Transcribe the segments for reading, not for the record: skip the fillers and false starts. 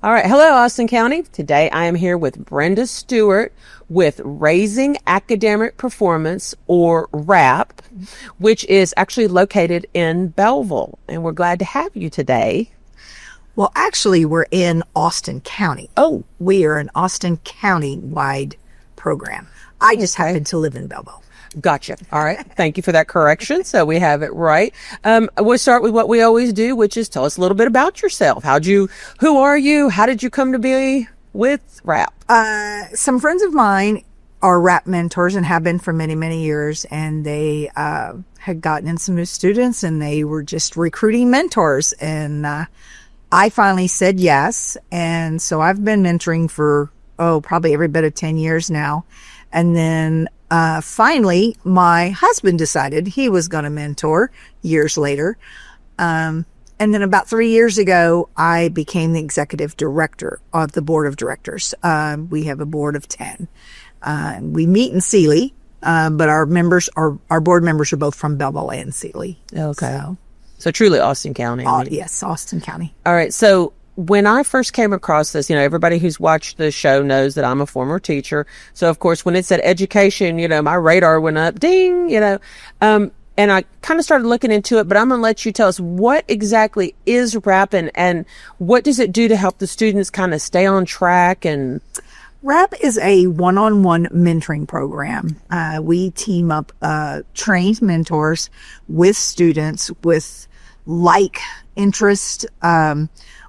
All right. Hello, Austin County. Today I am here with Brenda Stewart with Raising Academic Performance, or RAP, which is actually located in Bellville. And we're glad to have you today. Well, actually, we're in Austin County. Oh. We are an Austin County-wide program. I just happen to live in Bellville. Gotcha. All right. Thank you for that correction. So we have it right. We'll start with what we always do, which is tell us a little bit about yourself. Who are you? How did you come to be with RAP? Some friends of mine are RAP mentors and have been for many, many years. And they had gotten in some new students and they were just recruiting mentors. And I finally said yes. And so I've been mentoring for, probably every bit of 10 years now. And then finally, my husband decided he was going to mentor years later. And then about 3 years ago, I became the executive director of the board of directors. We have a board of 10. We meet in Sealy, but our board members are both from Bellville and Sealy. Okay. So truly Austin County. Yes, Austin County. All right. So when I first came across this, everybody who's watched the show knows that I'm a former teacher. So, of course, when it said education, my radar went up, ding, and I kind of started looking into it, but I'm going to let you tell us what exactly is RAP and what does it do to help the students kind of stay on track? And RAP is a one-on-one mentoring program. We team up trained mentors with students with like interest.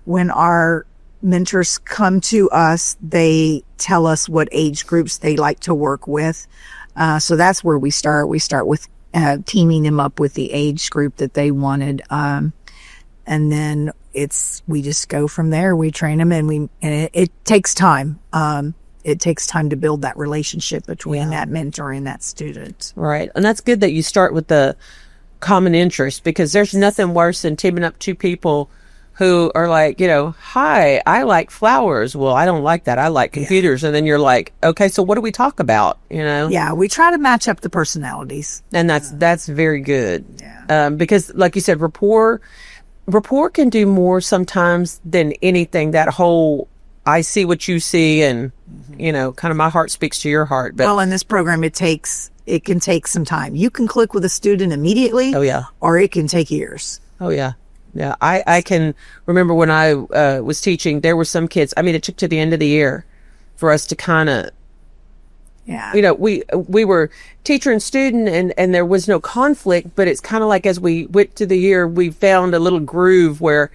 When our mentors come to us, they tell us what age groups they like to work with. So that's where we start. We start with teaming them up with the age group that they wanted. And then we just go from there. We train them and it takes time. It takes time to build that relationship between that mentor and that student. Right. And that's good that you start with the common interest, because there's nothing worse than teaming up two people who are like, hi, I like flowers. Well, I don't like that. I like computers. And then you're like, okay, so what do we talk about? Yeah, we try to match up the personalities. And that's very good. Yeah. Because like you said, rapport can do more sometimes than anything. That whole, I see what you see and, kind of my heart speaks to your heart. But well, in this program, it can take some time. You can click with a student immediately. Oh, yeah. Or it can take years. Oh, yeah. Yeah, I can remember when I was teaching, there were some kids, it took to the end of the year for us to kind of, we were teacher and student and there was no conflict, but it's kind of like as we went to the year, we found a little groove where,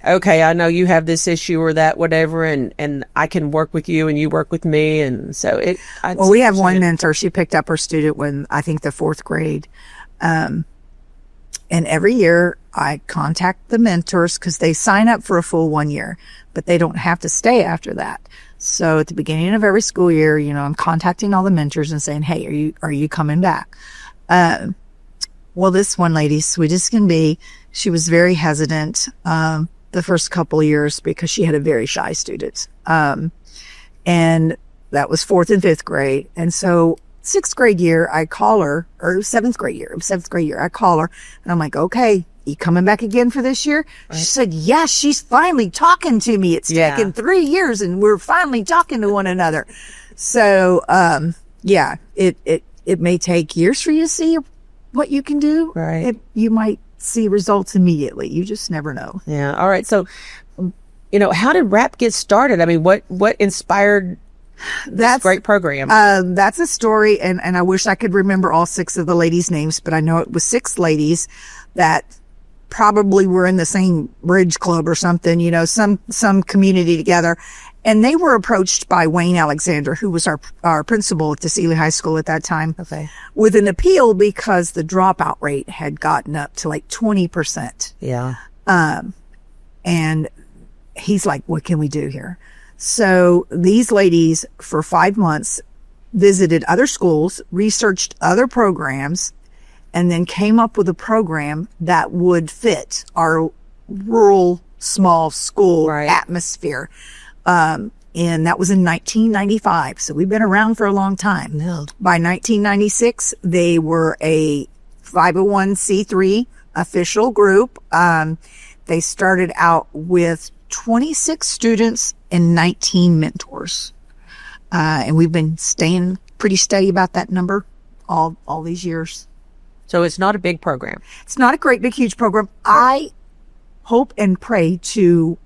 okay, I know you have this issue or that, whatever, and I can work with you and you work with me. And so we have one mentor, she picked up her student when I think the 4th grade. And every year I contact the mentors because they sign up for a full 1 year, but they don't have to stay after that. So at the beginning of every school year, I'm contacting all the mentors and saying, hey, are you coming back? Well, this one lady, sweet as can be, she was very hesitant the first couple of years because she had a very shy student. And that was 4th and 5th grade. And so 6th grade year, I call her, or 7th grade year, I call her and I'm like, okay, you coming back again for this year? Right. She said, yes, she's finally talking to me. It's taken 3 years and we're finally talking to one another. So, it may take years for you to see what you can do. Right. You might see results immediately. You just never know. Yeah. All right. So, how did RAP get started? What inspired this great program? That's a story, and I wish I could remember all 6 of the ladies' names, but I know it was 6 ladies that probably were in the same bridge club or something, some community together. And they were approached by Wayne Alexander, who was our principal at the Sealy High School at that time, with an appeal because the dropout rate had gotten up to like 20%. Yeah. And he's like, what can we do here? So these ladies for 5 months visited other schools, researched other programs, and then came up with a program that would fit our rural small school atmosphere. And that was in 1995. So we've been around for a long time. Yeah. By 1996, they were a 501c3 official group. They started out with 26 students 119 mentors. And we've been staying pretty steady about that number all these years. So it's not a big program. It's not a great, big, huge program. I hope and pray to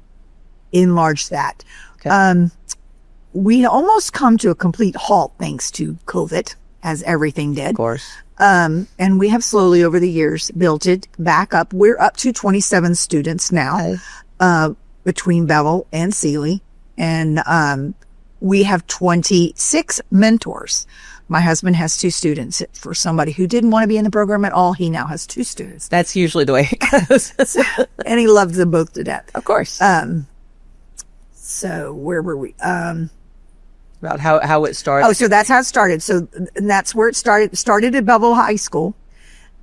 enlarge that. Okay. We almost come to a complete halt thanks to COVID, as everything did. Of course. And we have slowly over the years built it back up. We're up to 27 students now, between Bellville and Sealy. And, we have 26 mentors. My husband has 2 students. For somebody who didn't want to be in the program at all, he now has 2 students. That's usually the way it goes. And he loves them both to death. Of course. So where were we? About how it started. Oh, so that's how it started. So and that's where it started. It started at Bellville High School,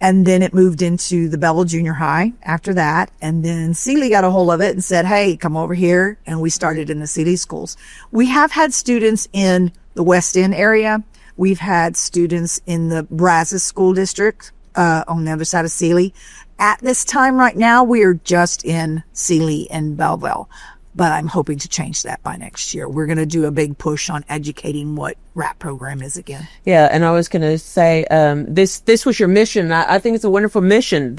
and then it moved into the Bellville Junior High after that. And then Sealy got a hold of it and said, hey, come over here. And we started in the Sealy schools. We have had students in the West End area. We've had students in the Brazos school district, on the other side of Sealy. At this time right now, we are just in Sealy and Bellville. But I'm hoping to change that by next year. We're going to do a big push on educating what RAP program is again. Yeah, and I was going to say, this was your mission. I think it's a wonderful mission.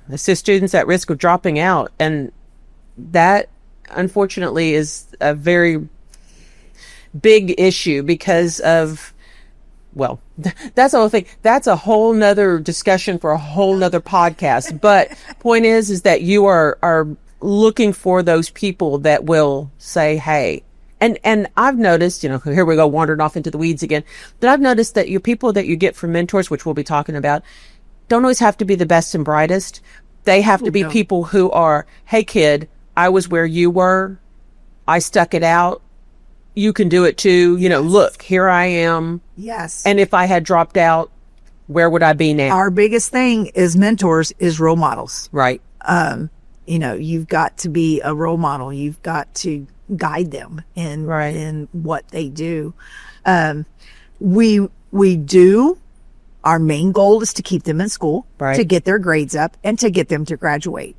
Assist students at risk of dropping out, and that unfortunately is a very big issue because of. Well, that's the whole thing. That's a whole nother discussion for a whole nother podcast. But point is that you are looking for those people that will say, hey, and I've noticed, here we go wandering off into the weeds again, but I've noticed that your people that you get from mentors, which we'll be talking about, don't always have to be the best and brightest. They have to be people who are, hey kid, I was where you were. I stuck it out. You can do it too. Look, here I am. Yes. And if I had dropped out, where would I be now? Our biggest thing is mentors is role models. Right. You've got to be a role model. You've got to guide them in what they do. We do. Our main goal is to keep them in school, to get their grades up, and to get them to graduate.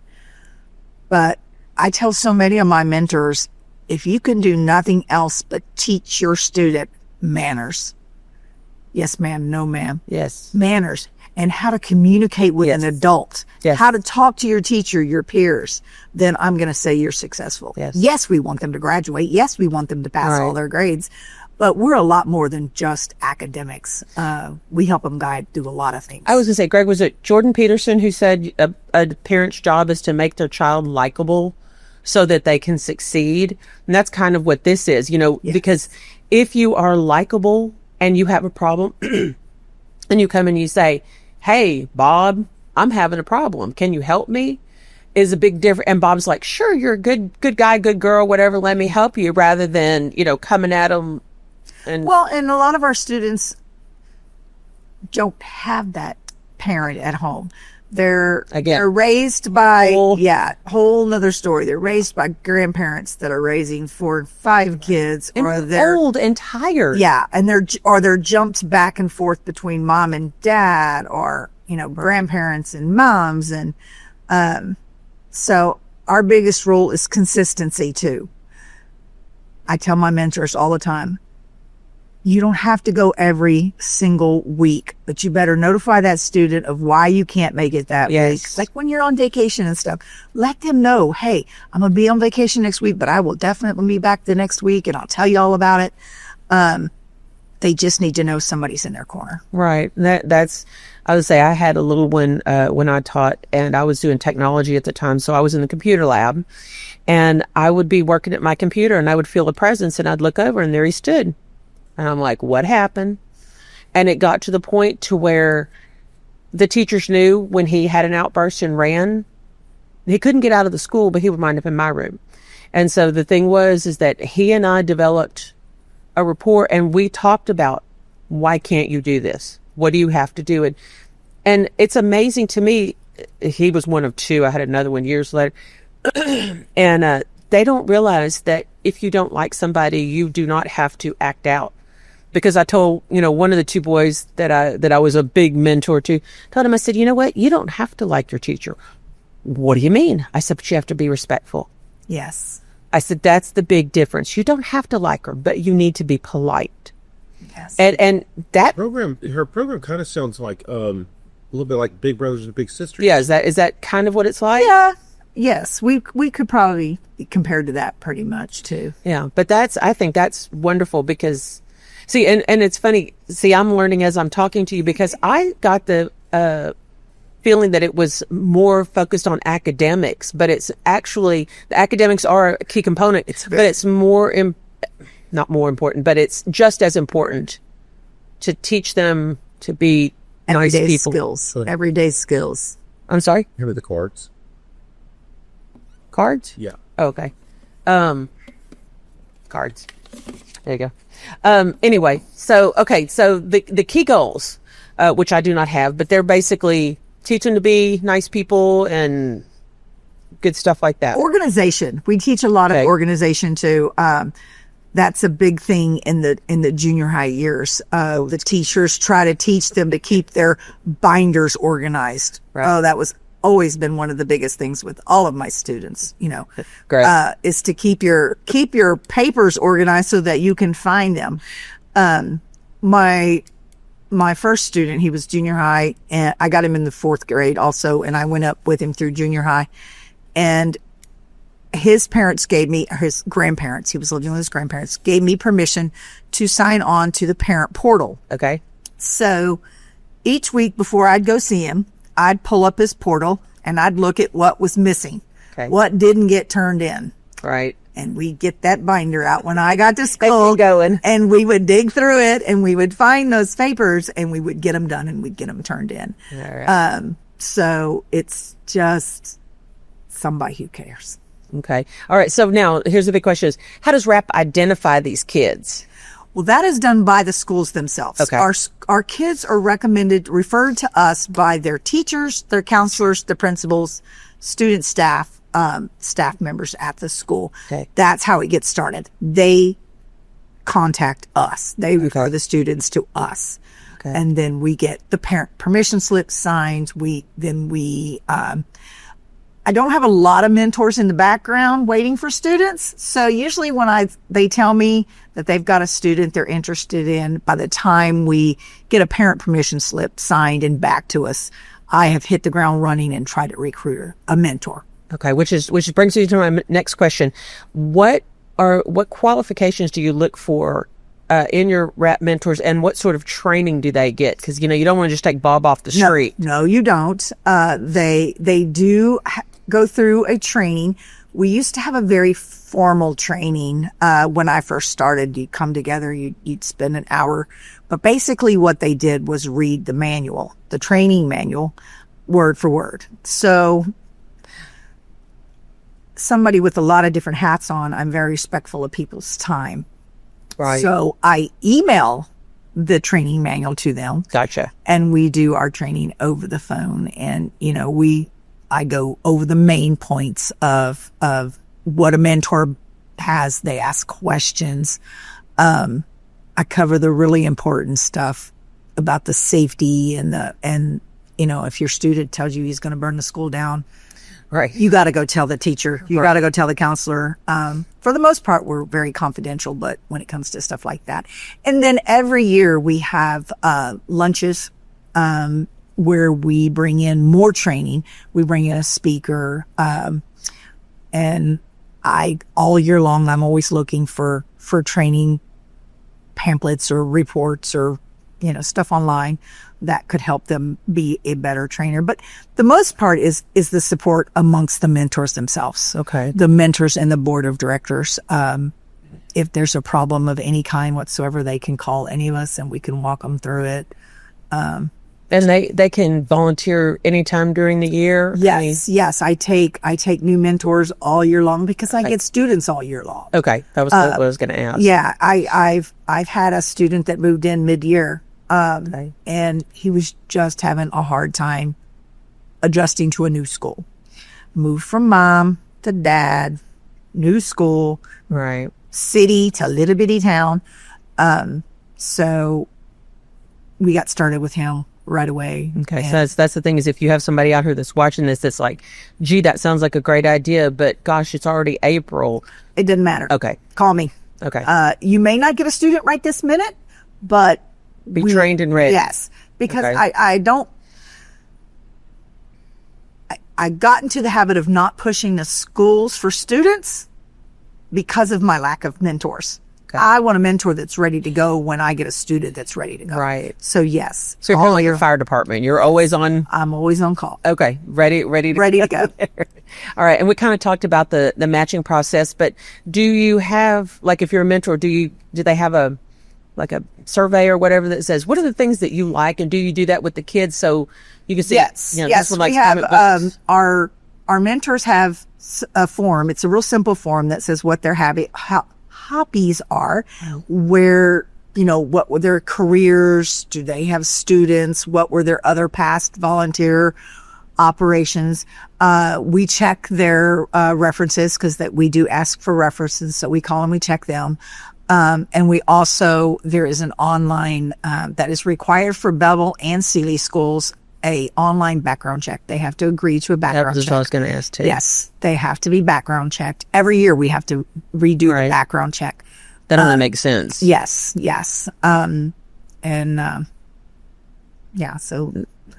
But I tell so many of my mentors, if you can do nothing else but teach your student manners. Yes, ma'am. No, ma'am. Yes. Manners. And how to communicate with an adult, how to talk to your teacher, your peers, then I'm going to say you're successful. Yes, we want them to graduate. Yes, we want them to pass all their grades. But we're a lot more than just academics. We help them guide through a lot of things. I was going to say, Greg, was it Jordan Peterson who said a parent's job is to make their child likable so that they can succeed? And that's kind of what this is, because if you are likable and you have a problem and you come and you say, hey, Bob, I'm having a problem. Can you help me? Is a big difference. And Bob's like, sure, you're a good guy, good girl, whatever. Let me help you, rather than, coming at them. And a lot of our students don't have that parent at home. They're raised by, whole nother story. They're raised by grandparents that are raising 4 and 5 kids, or they're old and tired. Yeah. And they're jumped back and forth between mom and dad, or, grandparents and moms. And, so our biggest rule is consistency too. I tell my mentors all the time, you don't have to go every single week, but you better notify that student of why you can't make it that week. Like when you're on vacation and stuff, let them know, hey, I'm going to be on vacation next week, but I will definitely be back the next week and I'll tell you all about it. They just need to know somebody's in their corner. Right. I would say I had a little one when I taught, and I was doing technology at the time. So I was in the computer lab, and I would be working at my computer, and I would feel a presence, and I'd look over, and there he stood. And I'm like, what happened? And it got to the point to where the teachers knew when he had an outburst and ran, he couldn't get out of the school, but he would wind up in my room. And so the thing is that he and I developed a rapport, and we talked about, why can't you do this? What do you have to do? And it's amazing to me. He was one of 2. I had another one years later. And they don't realize that if you don't like somebody, you do not have to act out. Because I told, one of the 2 boys that I was a big mentor to, told him, I said, you know what? You don't have to like your teacher. What do you mean? I said, but you have to be respectful. Yes. I said, that's the big difference. You don't have to like her, but you need to be polite. Yes. And that her program kind of sounds like a little bit like Big Brothers and Big Sisters. yeah, is that kind of what it's like? Yeah. Yes, we could probably be compared to that pretty much too. Yeah, but I think that's wonderful because, see, and it's funny. See, I'm learning as I'm talking to you because I got the feeling that it was more focused on academics, but it's actually the academics are a key component, but it's not more important, but it's just as important to teach them to be nice people. Everyday skills. I'm sorry. Remember the cards? Cards? Yeah. Oh, okay. Cards. There you go. Anyway, so the key goals, which I do not have, but they're basically teaching to be nice people and good stuff like that. Organization. We teach a lot of organization too. That's a big thing in the junior high years. The teachers try to teach them to keep their binders organized. Right. Oh, that was always been one of the biggest things with all of my students, is to keep your papers organized so that you can find them. My first student, he was junior high, and I got him in the 4th grade also, and I went up with him through junior high, and his grandparents, he was living with his grandparents, gave me permission to sign on to the parent portal. Okay. So each week before I'd go see him, I'd pull up his portal and I'd look at what was missing, what didn't get turned in. Right. And we'd get that binder out when I got to school going. And we would dig through it and we would find those papers and we would get them done and we'd get them turned in. All right. So it's just somebody who cares. Okay. All right. So now here's the big question is, how does RAP identify these kids? Well, that is done by the schools themselves. Okay. Our kids are referred to us by their teachers, their counselors, the principals, student staff, staff members at the school. Okay. That's how it gets started. They contact us. They refer the students to us. Okay. And then we get the parent permission slip signed. I don't have a lot of mentors in the background waiting for students. So usually when they tell me that they've got a student they're interested in, by the time we get a parent permission slip signed and back to us, I have hit the ground running and tried to recruit a mentor. Okay. Which brings me to my next question. What qualifications do you look for in your RAP mentors, and what sort of training do they get? Because, you don't want to just take Bob off the street. No, you don't. They do go through a training. We used to have a very formal training. When I first started, you'd come together, you'd spend an hour. But basically what they did was read the manual, the training manual, word for word. So somebody with a lot of different hats on, I'm very respectful of people's time. Right. So I email the training manual to them. Gotcha. And we do our training over the phone. And, I go over the main points of what a mentor has. They ask questions. I cover the really important stuff about the safety and if your student tells you he's going to burn the school down, right, you got to go tell the teacher. You got to go tell the counselor. For the most part, we're very confidential, but when it comes to stuff like that. And then every year we have lunches where we bring in more training. We bring in a speaker. And all year long, I'm always looking for training pamphlets or reports or, stuff online that could help them be a better trainer. But the most part is the support amongst the mentors themselves. Okay. The mentors and the board of directors. If there's a problem of any kind whatsoever, they can call any of us and we can walk them through it. And they can volunteer anytime during the year? Yes. I take new mentors all year long because I get students all year long. Okay. That was what I was going to ask. Yeah. I've had a student that moved in mid-year. And he was just having a hard time adjusting to a new school. Moved from mom to dad, new school, right, city to little bitty town. So we got started with him right away. Okay. So that's the thing is if you have somebody out here that's watching this, that's like, gee, that sounds like a great idea, but gosh, it's already April. It doesn't matter. Okay. Call me. Okay. You may not get a student right this minute, but Be trained and ready. Yes. Because Okay. I got into the habit of not pushing the schools for students because of my lack of mentors. Okay. I want a mentor that's ready to go when I get a student that's ready to go. Right. So yes. So you're kind of like your fire department. You're always on. I'm always on call. Okay. Ready to go. All right. And we kind of talked about the matching process, but do you have, like, if you're a mentor, do they have a survey or whatever that says, what are the things that you like? And do you do that with the kids? So you can see, Yes. you know, Yes. this one likes We have, comic books. our mentors have a form. It's a real simple form that says what their hobbies are, where, you know, what were their careers? Do they have students? What were their other past volunteer operations? We check their references because that we do ask for references. So we call them, we check them. And we also, there is an online, that is required for Bellville and Sealy schools, a online background check. They have to agree to a That background was check. what I was going to ask too. Yes, they have to be background checked. Every year we have to redo the background check. That only makes sense. Yes. So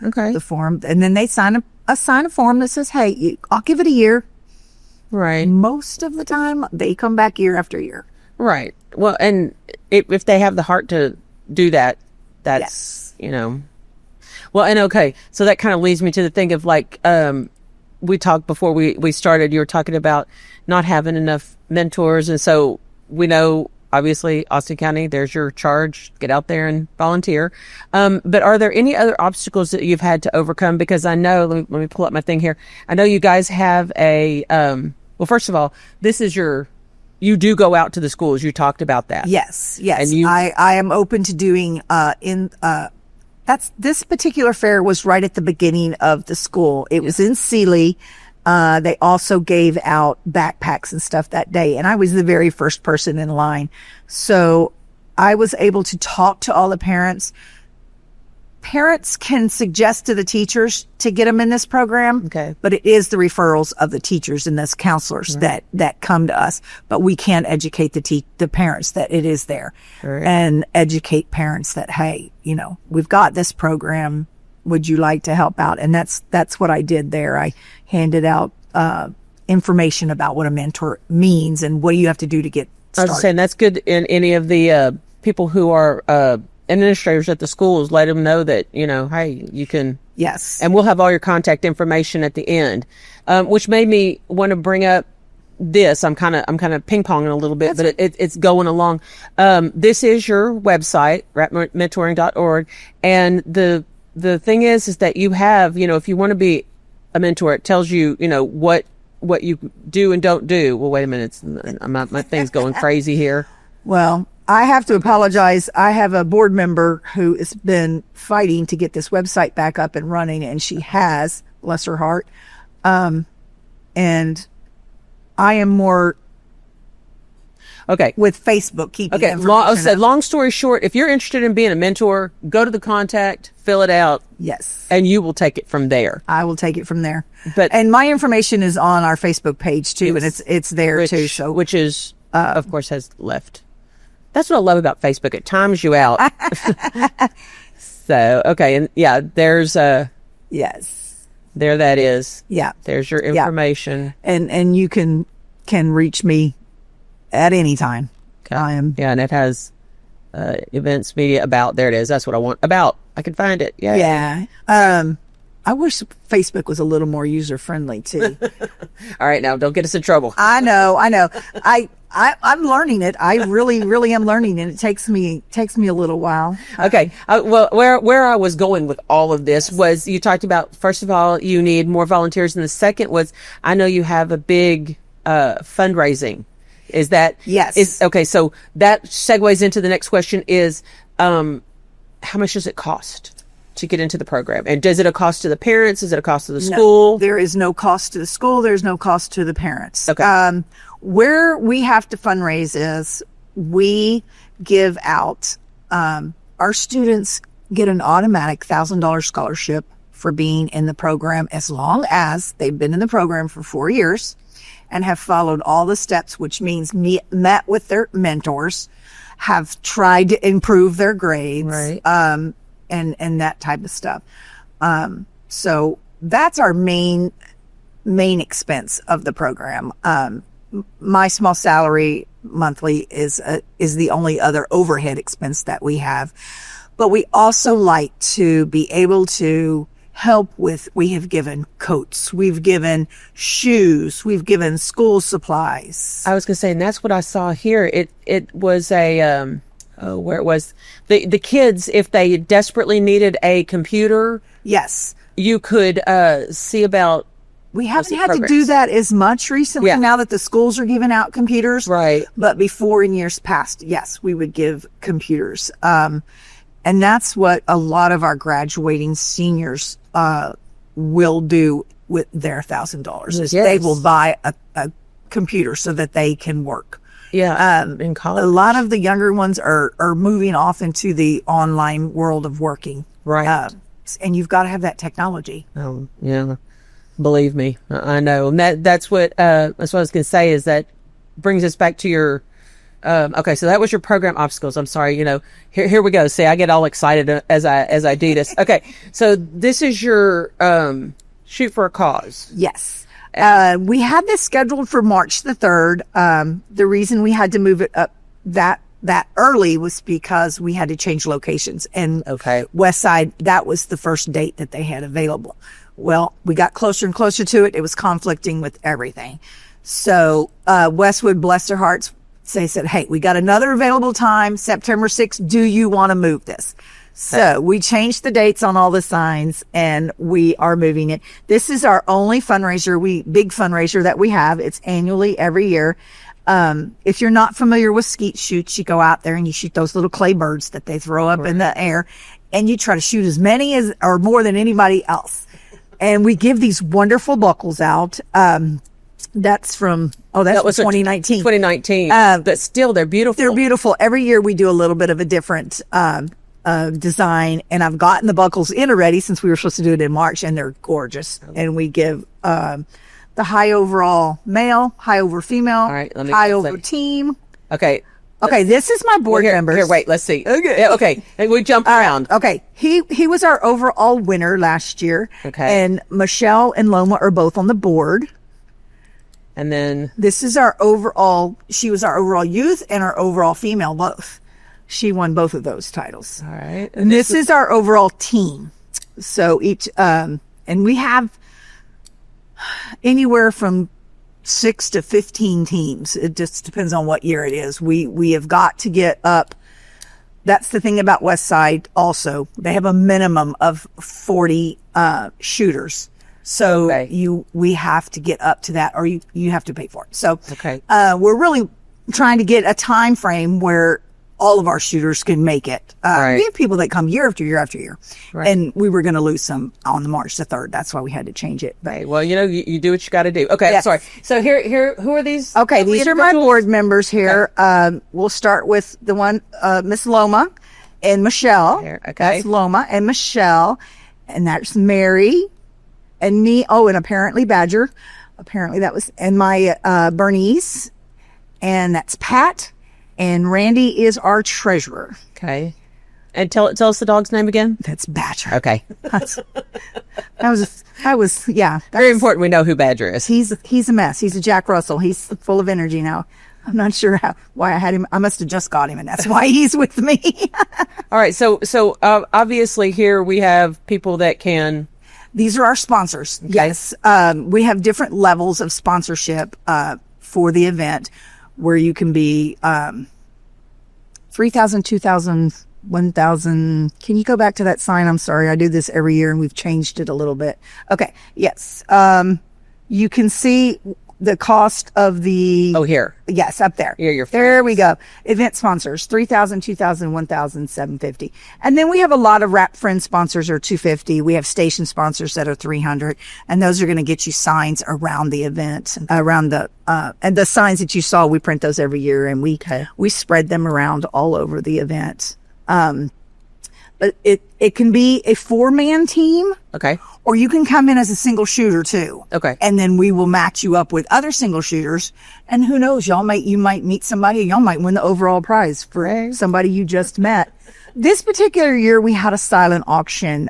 Okay. the form, and then they sign a form that says, hey, I'll give it a year. Right. Most of the time they come back year after year. Right. Well, and if they have the heart to do that, that's, you know, well, and okay. So that kind of leads me to the thing of like, we talked before we started, you were talking about not having enough mentors. And so we know, obviously, Austin County, there's your charge, get out there and volunteer. But are there any other obstacles that you've had to overcome? Because I know, let me pull up my thing here. I know you guys have well, first of all, you do go out to the schools. You talked about that. Yes. And I am open to doing, this particular fair was right at the beginning of the school. It was in Sealy. They also gave out backpacks and stuff that day. And I was the very first person in line. So I was able to talk to all the parents. Parents can suggest to the teachers to get them in this program. Okay. But it is the referrals of the teachers and the counselors that come to us. But we can educate the parents that it is there, and educate parents that, hey, you know, we've got this program. Would you like to help out? And that's what I did there. I handed out information about what a mentor means and what do you have to do to get started. I was saying that's good. In any of the people who are administrators at the schools, let them know that, you know, hey, you can. Yes. And we'll have all your contact information at the end, which made me want to bring up this. I'm kind of ping-ponging a little bit, but it's going along. This is your website, rapmentoring.org. And the thing is that you have, you know, if you want to be a mentor, it tells you, you know, what you do and don't do. Well, wait a minute. My thing's going crazy here. Well, I have to apologize. I have a board member who has been fighting to get this website back up and running, and she has, bless her heart. And I am more okay with Facebook keeping information up. Long story short, if you're interested in being a mentor, go to the contact, fill it out. Yes. And you will take it from there. I will take it from there. But and my information is on our Facebook page too, and it's there too. So which is of course has left. That's what I love about Facebook. It times you out. So okay, and yeah, there's yes, there that is. Yeah, there's your information, and you can reach me at any time. Okay. I am. Yeah, and it has events, media, about. There it is. That's what I want. About. I can find it. Yeah. Yeah. I wish Facebook was a little more user friendly too. All right, now don't get us in trouble. I know. I'm learning it. I really am learning it. It takes me a little while. Okay. Well, where I was going with all of this was you talked about, first of all, you need more volunteers. And the second was, I know you have a big fundraising. Is that? Yes. Okay. So that segues into the next question is, how much does it cost to get into the program? And does it a cost to the parents? Is it a cost to the school? No, there is no cost to the school. There's no cost to the parents. Okay. Where we have to fundraise is we give out, our students get an automatic $1,000 scholarship for being in the program as long as they've been in the program for 4 years and have followed all the steps, which means met with their mentors, have tried to improve their grades, Right. And that type of stuff. So that's our main expense of the program. My small salary monthly is the only other overhead expense that we have. But we also like to be able to help with, we have given coats, we've given shoes, we've given school supplies. I was going to say, and that's what I saw here. It was where it was the kids, if they desperately needed a computer, Yes. you could see about. We haven't the had to programs. do that as much recently Yeah. now that the schools are giving out computers. Right. But before, in years past, yes, we would give computers. And that's what a lot of our graduating seniors will do with their $1,000 is Yes. they will buy a computer so that they can work. Yeah, in A college. lot of the younger ones are moving off into the online world of working. Right. And you've got to have that technology. Oh, yeah. Believe me, I know. And that's what I was going to say is that brings us back to your, okay, so that was your program obstacles. I'm sorry, here we go. See, I get all excited as I do this. Okay. So this is your, shoot for a cause. Yes. We had this scheduled for March the 3rd. The reason we had to move it up that early was because we had to change locations, and Okay. West Side, that was the first date that they had available. Well, we got closer and closer to it. It was conflicting with everything. So, Westwood, bless their hearts, they said, hey, we got another available time, September 6th. Do you want to move this? So we changed the dates on all the signs and we are moving it. This is our only fundraiser, big fundraiser that we have. It's annually every year. If you're not familiar with skeet shoots, you go out there and you shoot those little clay birds that they throw up in the air, and you try to shoot as many as or more than anybody else. And we give these wonderful buckles out. That's from, that was 2019. 2019. But still, they're beautiful. They're beautiful. Every year we do a little bit of a different design, and I've gotten the buckles in already since we were supposed to do it in March, and they're gorgeous. And we give the high overall male, high over female, All right, high over team. Okay. Okay, this is my board members. Here, wait, let's see. Okay. Yeah, okay. And we jump around. Okay, he was our overall winner last year. Okay. And Michelle and Loma are both on the board. And then This is our overall, she was our overall youth and our overall female both. She won both of those titles. all right. And this is our overall team. So each, and we have anywhere from 6 to 15 teams. It just depends on what year it is. We have got to get up. That's the thing about West Side also. They have a minimum of 40 shooters. So Okay. we have to get up to that, or you have to pay for it. So Okay. we're really trying to get a time frame where all of our shooters can make it. Right. We have people that come year after year after year. Right. And we were going to lose some on the March the 3rd. That's why we had to change it. But Okay, well, you do what you got to do. Okay, Yes. sorry. So here, who are these? okay, these are my individuals? board members here. We'll start with the one, Miss Loma and Michelle. Here, okay. That's Loma and Michelle. And that's Mary and me. Oh, and apparently Badger. Apparently that was, and my, Bernice. And that's Pat. And Randy is our treasurer. Okay. And tell us the dog's name again. That's Badger. Okay. Yeah. Very important we know who Badger is. He's a mess. He's a Jack Russell. He's full of energy now. I'm not sure why I had him. I must have just got him, and that's why he's with me. All right. So obviously here we have people that can. These are our sponsors. Okay. Yes. We have different levels of sponsorship for the event, where you can be 3,000, 2,000, 1,000. Can you go back to that sign? I'm sorry. I do this every year and we've changed it a little bit. Okay. Yes. You can see the cost of the. Oh, here. Yes, up there. Here, your there we go. Event sponsors, 3,000, 2,000, 1,000, 750. And then we have a lot of wrap friend sponsors are 250. We have station sponsors that are 300. And those are going to get you signs around the event, around the, and the signs that you saw, we print those every year and we spread them around all over the event. It can be a 4-man team. Okay. Or you can come in as a single shooter too. Okay. And then we will match you up with other single shooters. And who knows, you might meet somebody, y'all might win the overall prize for somebody you just met. This particular year, we had a silent auction.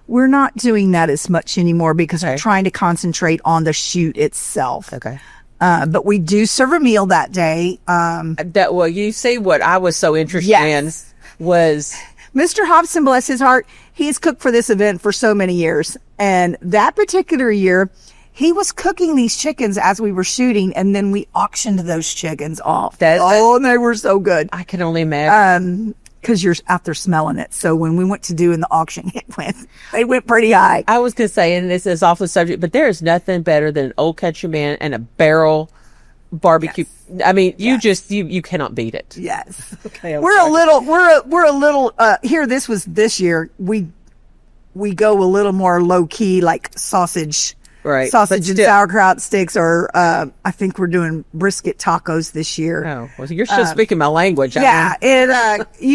We're not doing that as much anymore because we're trying to concentrate on the shoot itself. Okay. But we do serve a meal that day. Well, you see what I was so interested in was Mr. Hobson, bless his heart, he's cooked for this event for so many years. And that particular year, he was cooking these chickens as we were shooting, and then we auctioned those chickens off. And they were so good. I can only imagine. Because you're out there smelling it. So when we went to do in the auction, they went pretty high. I was going to say, and this is off the subject, but there is nothing better than an old country man and a barrel barbecue. Yes. I mean, you cannot beat it. Yes. Okay. We're a little, here, this year, we go a little more low key, like sausage. Right. Sausage and sauerkraut sticks, or I think we're doing brisket tacos this year. Oh, well, you're still speaking my language. You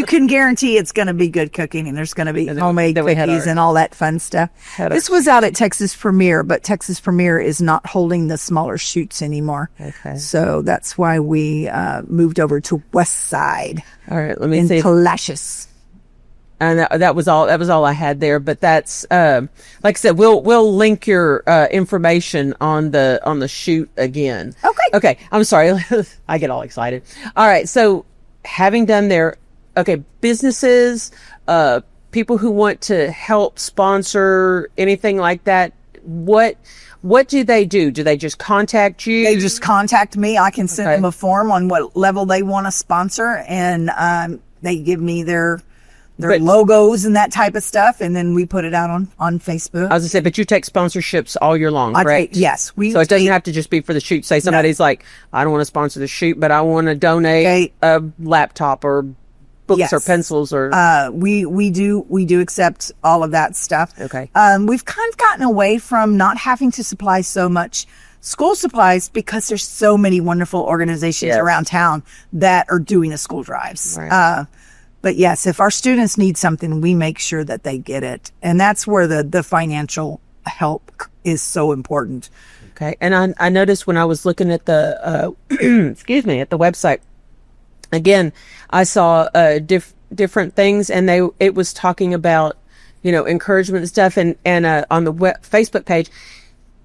can guarantee it's going to be good cooking, and there's going to be homemade cookies and all that fun stuff. This was out at Texas Premier, but Texas Premier is not holding the smaller shoots anymore. Okay. So that's why we moved over to West Side. All right, let me see. In Palacios. And that was all I had there. But that's, like I said, we'll link your, information on the shoot again. Okay. I'm sorry. I get all excited. All right. So having done there, businesses, people who want to help sponsor anything like that, what do they do? Do they just contact you? They just contact me. I can send them a form on what level they want to sponsor, and, they give me their logos and that type of stuff, and then we put it out on Facebook. I was gonna say, but you take sponsorships all year long, correct? Yes. So it doesn't have to just be for the shoot. Say somebody's like, I don't want to sponsor the shoot, but I want to donate a laptop or books or pencils or. We do accept all of that stuff. Okay. We've kind of gotten away from not having to supply so much school supplies because there's so many wonderful organizations around town that are doing the school drives. Right. But yes, if our students need something, we make sure that they get it. And that's where the financial help is so important. Okay. And I noticed when I was looking at the, at the website, again, I saw, different things, and it was talking about, encouragement and stuff. And on the Facebook page,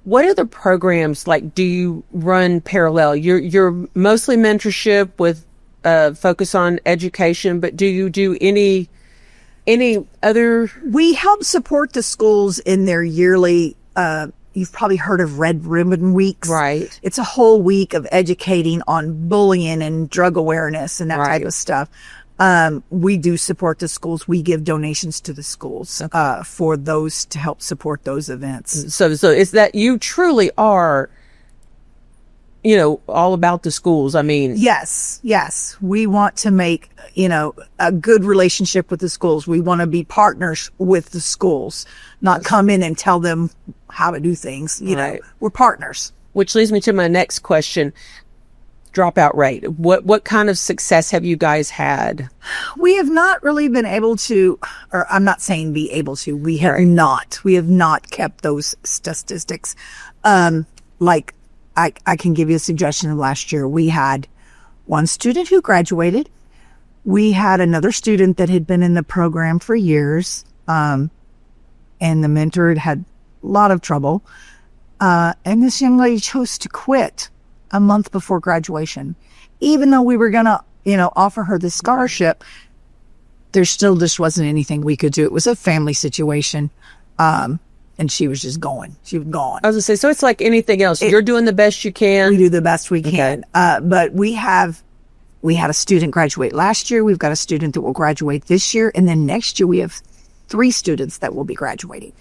what other programs, like, do you run parallel? You're mostly mentorship with, focus on education, but do you do any other? We help support the schools in their yearly, you've probably heard of Red Ribbon Weeks. Right. It's a whole week of educating on bullying and drug awareness and that type of stuff. We do support the schools. We give donations to the schools, for those to help support those events. So is that you truly are, all about the schools. I mean, yes. We want to make, a good relationship with the schools. We want to be partners with the schools, not come in and tell them how to do things. We're partners. Which leads me to my next question. Dropout rate. What kind of success have you guys had? We have not really been able to, or I'm not saying be able to, we have not kept those statistics. I can give you a suggestion of last year. We had one student who graduated. We had another student that had been in the program for years. And the mentor had a lot of trouble. And this young lady chose to quit a month before graduation. Even though we were going to, offer her the scholarship, there still just wasn't anything we could do. It was a family situation. And she was just going. She was gone. I was going to say, so it's like anything else. You're doing the best you can. We do the best we can. But we had a student graduate last year. We've got a student that will graduate this year. And then next year we have 3 students that will be graduating.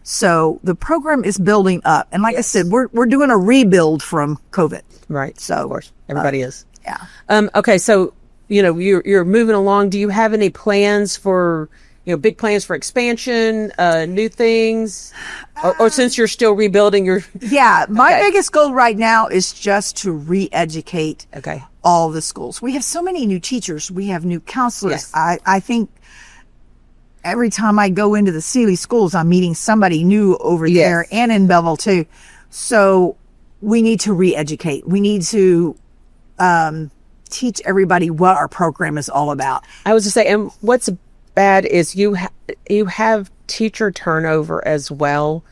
So the program is building up. And like I said, we're doing a rebuild from COVID. Right. So of course, everybody is. Yeah. Okay. So, you're moving along. Do you have any plans for, big plans for expansion, new things, or since you're still rebuilding your? Yeah. My biggest goal right now is just to re-educate all the schools. We have so many new teachers. We have new counselors. Yes. I think every time I go into the Sealy schools, I'm meeting somebody new over there and in Bellville too. So we need to re-educate. We need to teach everybody what our program is all about. I was to say, and what's bad is you have teacher turnover as well.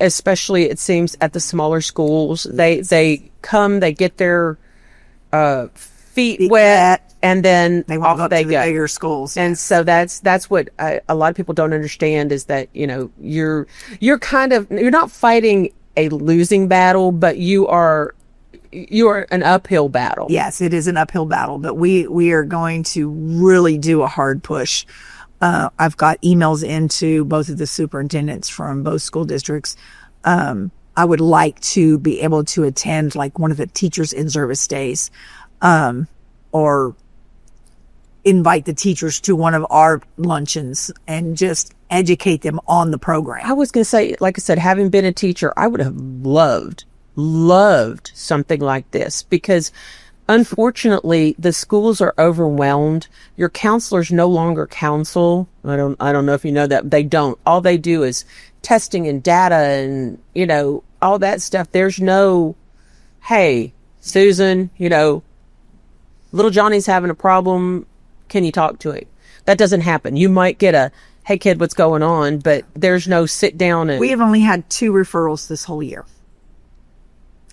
Especially it seems at the smaller schools, they come, they get their feet wet, and then they want to go to the bigger schools. And so that's what a lot of people don't understand is that, you know, you're not fighting a losing battle, but you are an uphill battle. Yes, it is an uphill battle, but we are going to really do a hard push. I've got emails into both of the superintendents from both school districts. I would like to be able to attend like one of the teachers in service days, or invite the teachers to one of our luncheons and just educate them on the program. I was going to say, like I said, having been a teacher, I would have loved something like this, because unfortunately, the schools are overwhelmed. Your counselors no longer counsel. I don't know if you know that. They don't. All they do is testing and data and, you know, all that stuff. There's no, hey, Susan, you know, little Johnny's having a problem. Can you talk to him? That doesn't happen. You might get a, hey, kid, what's going on? But there's no sit down and... We have only had 2 referrals this whole year.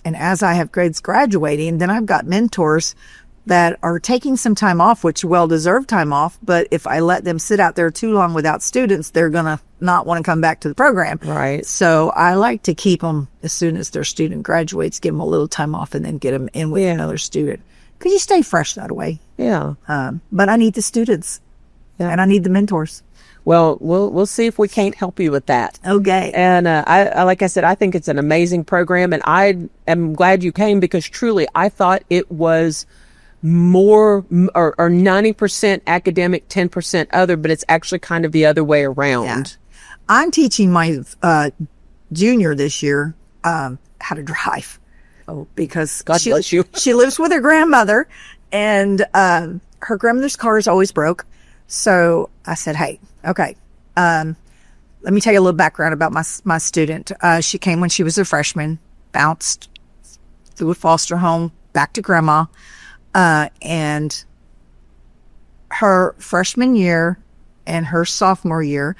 And as I have grades graduating, then I've got mentors that are taking some time off, which well-deserved time off. But if I let them sit out there too long without students, they're going to not want to come back to the program. Right. So I like to keep them as soon as their student graduates, give them a little time off, and then get them in with another student. Because you stay fresh that way. Yeah. But I need the students. Yeah. And I need the mentors. Well, we'll see if we can't help you with that. Okay. And I like I said, I think it's an amazing program, and I am glad you came, because truly I thought it was more or 90% academic, 10% other, but it's actually kind of the other way around. Yeah. I'm teaching my junior this year how to drive. Oh, because God bless you. She lives with her grandmother, and her grandmother's car is always broke. So I said, hey, okay, let me tell you a little background about my student. She came when she was a freshman, bounced through a foster home, back to grandma. And her freshman year and her sophomore year,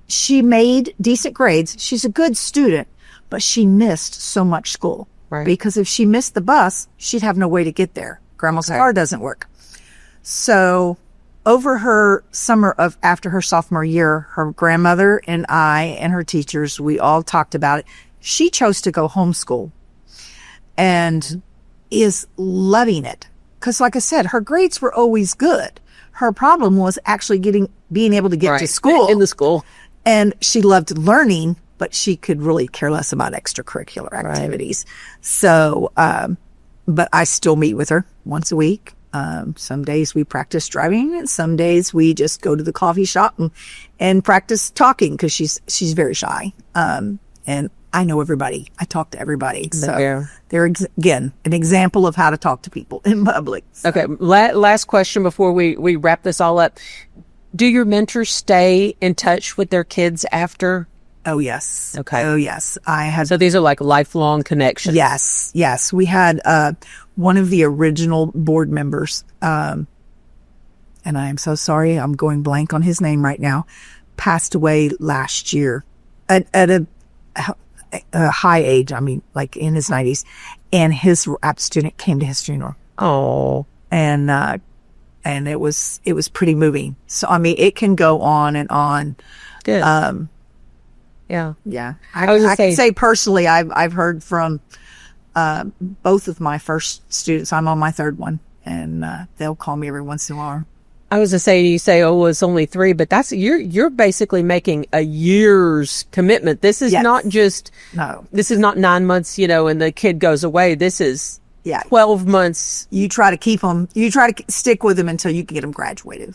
she made decent grades. She's a good student, but she missed so much school. Right. Because if she missed the bus, she'd have no way to get there. Grandma's car doesn't work. So over her summer of after her sophomore year, her grandmother and I and her teachers, we all talked about it. She chose to go homeschool and is loving it. Because like I said, her grades were always good. Her problem was actually being able to get to school. In the school. And she loved learning, but she could really care less about extracurricular activities. Right. So, but I still meet with her once a week. Some days we practice driving, and some days we just go to the coffee shop and practice talking, because she's very shy. And I know everybody. I talk to everybody. So they're, again, an example of how to talk to people in public. So. Okay. Last question before we wrap this all up. Do your mentors stay in touch with their kids after? Oh, yes. Okay. Oh, yes. So these are like lifelong connections. Yes. Yes. We had one of the original board members, and I am so sorry, I'm going blank on his name right now, passed away last year at a high age. I mean, like in his 90s, and his rap student came to his funeral. Oh. And it was pretty moving. So, I mean, it can go on and on. Good. Yeah. I can say personally, I've heard from both of my first students. I'm on my third one, and they'll call me every once in a while. I was to say, you say, oh, it's only 3, but that's you're basically making a year's commitment. This is not just This is not 9 months, and the kid goes away. This is 12 months. You try to keep them. You try to stick with them until you can get them graduated.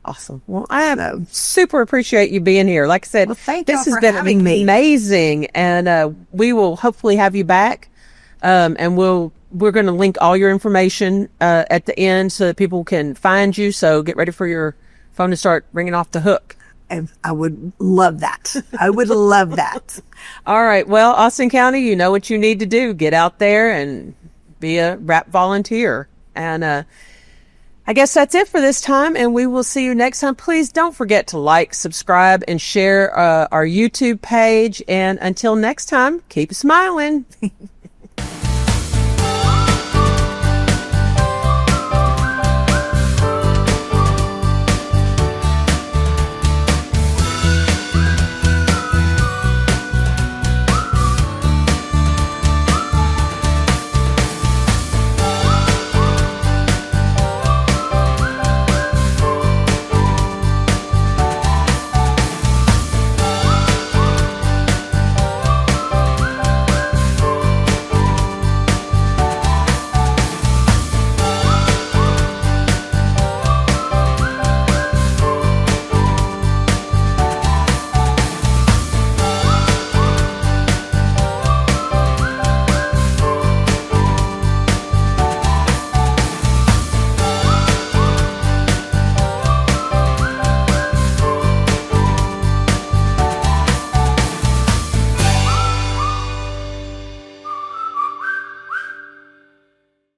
Awesome. Well, I super appreciate you being here. Like I said, this has been amazing, and we will hopefully have you back. And we're going to link all your information at the end so that people can find you. So get ready for your phone to start ringing off the hook. And I would love that. I would love that. All right. Well, Austin County, you know what you need to do. Get out there and be a RAP volunteer. And I guess that's it for this time, and we will see you next time. Please don't forget to like, subscribe, and share our YouTube page. And until next time, keep smiling.